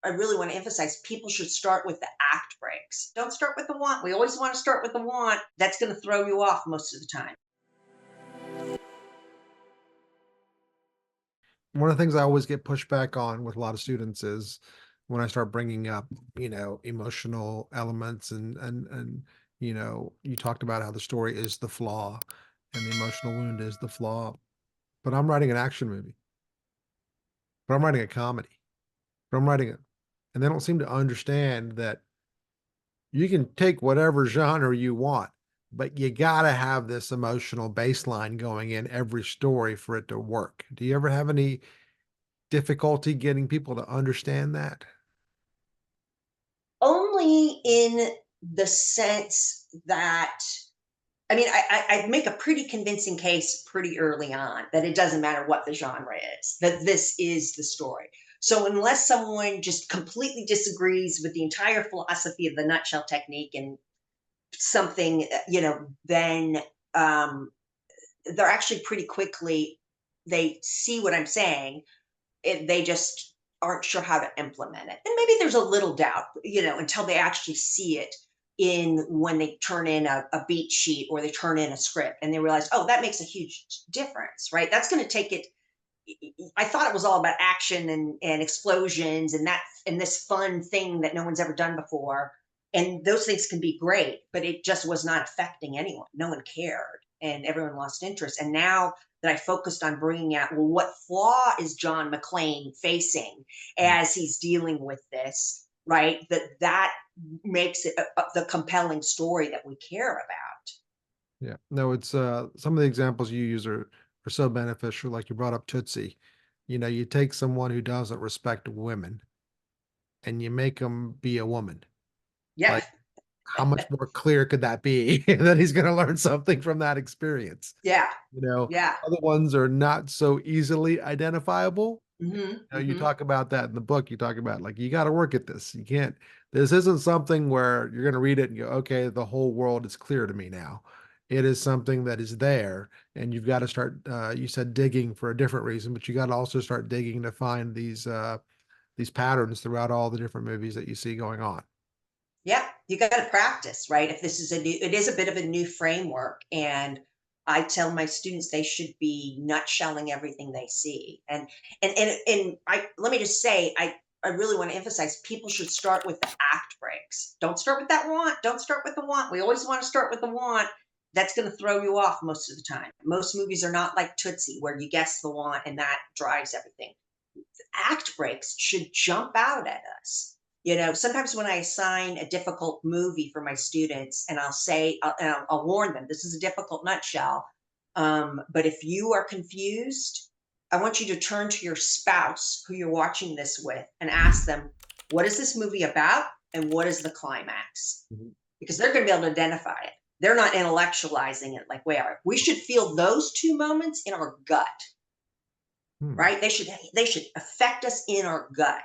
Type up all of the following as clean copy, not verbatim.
I really want to emphasize people should start with the act breaks. Don't start with the want. We always want to start with the want. That's going to throw you off most of the time. One of the things I always get pushback on with a lot of students is when I start bringing up, emotional elements and you talked about how the story is the flaw and the emotional wound is the flaw. But I'm writing an action movie, but I'm writing a comedy, but I'm writing it. And they don't seem to understand that you can take whatever genre you want, but you gotta have this emotional baseline going in every story for it to work. Do you ever have any difficulty getting people to understand that? Only in the sense that I mean, I make a pretty convincing case pretty early on that it doesn't matter what the genre is, that this is the story. So unless someone just completely disagrees with the entire philosophy of the nutshell technique and something, then um, they're actually pretty quickly they see what I'm saying. They just aren't sure how to implement it. And maybe there's a little doubt, until they actually see it in when they turn in a beat sheet or they turn in a script and they realize, oh, that makes a huge difference, right? That's going to take it. I thought it was all about action and explosions and this fun thing that no one's ever done before. And those things can be great, but it just was not affecting anyone. No one cared and everyone lost interest. And now that I focused on bringing out, well, what flaw is John McClane facing Mm, as he's dealing with this, right? That makes it the compelling story that we care about. yeah. No, it's, some of the examples you use are so beneficial, like you brought up Tootsie. You take someone who doesn't respect women and you make them be a woman. Yeah, Like, how much more clear could that be that he's gonna learn something from that experience? yeah, You know, yeah. other ones are not so easily identifiable. Hmm, You hmm. talk about that in the book. You talk about, like, you gotta work at this. You can't this isn't something where you're gonna read it and go, "Okay, the whole world is clear to me now." It is something that is there, and you've gotta start, you said digging for a different reason, but you gotta also start digging to find these patterns throughout all the different movies that you see going on. Yeah, you got to practice, right? If this is it is a bit of a new framework, and I tell my students they should be nutshelling everything they see. And I let me just say, I really want to emphasize people should start with the act breaks. Don't start with that want. Don't start with the want. We always want to start with the want. That's going to throw you off most of the time. Most movies are not like Tootsie, where you guess the want and that drives everything. Act breaks should jump out at us. Sometimes when I assign a difficult movie for my students, and I'll warn them, this is a difficult nutshell. But if you are confused, I want you to turn to your spouse who you're watching this with and ask them, what is this movie about? And what is the climax? Mhm. Because they're going to be able to identify it. They're not intellectualizing it like we are. We should feel those two moments in our gut, Hmm. right? They should affect us in our gut,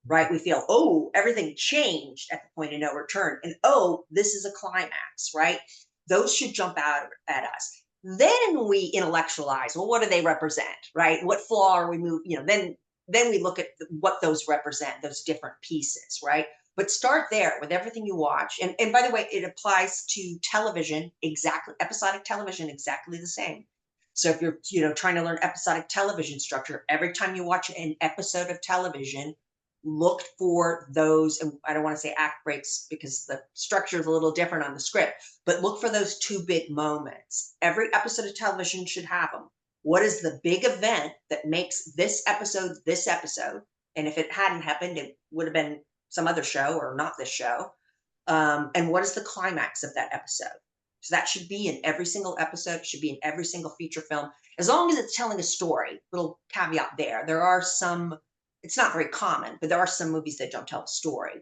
right? We feel, oh, everything changed at the point of no return, and oh, this is a climax, right? Those should jump out at us. Then we intellectualize. Well, what do they represent, right? What flaw are we moving? Then we look at what those represent, those different pieces, right? But start there with everything you watch. And by the way, it applies to television exactly, episodic television exactly the same. So if you're, trying to learn episodic television structure, every time you watch an episode of television, look for those, and I don't want to say act breaks because the structure is a little different on the script, but look for those two big moments. Every episode of television should have them. What is the big event that makes this episode this episode? And if it hadn't happened, it would have been some other show or not this show. And what is the climax of that episode? So that should be in every single episode, should be in every single feature film, as long as it's telling a story. Little caveat there. There are some, it's not very common, but there are some movies that don't tell a story,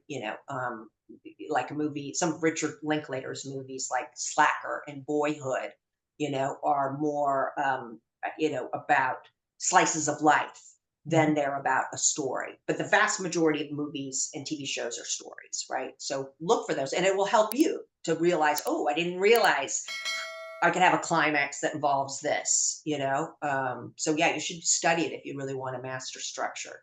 like a movie, some of Richard Linklater's movies like Slacker and Boyhood, are more, about slices of life Mhm. than they're about a story. But the vast majority of movies and TV shows are stories, right? So look for those, and it will help you to realize, oh, I didn't realize I could have a climax that involves this. So yeah, you should study it if you really want to master structure.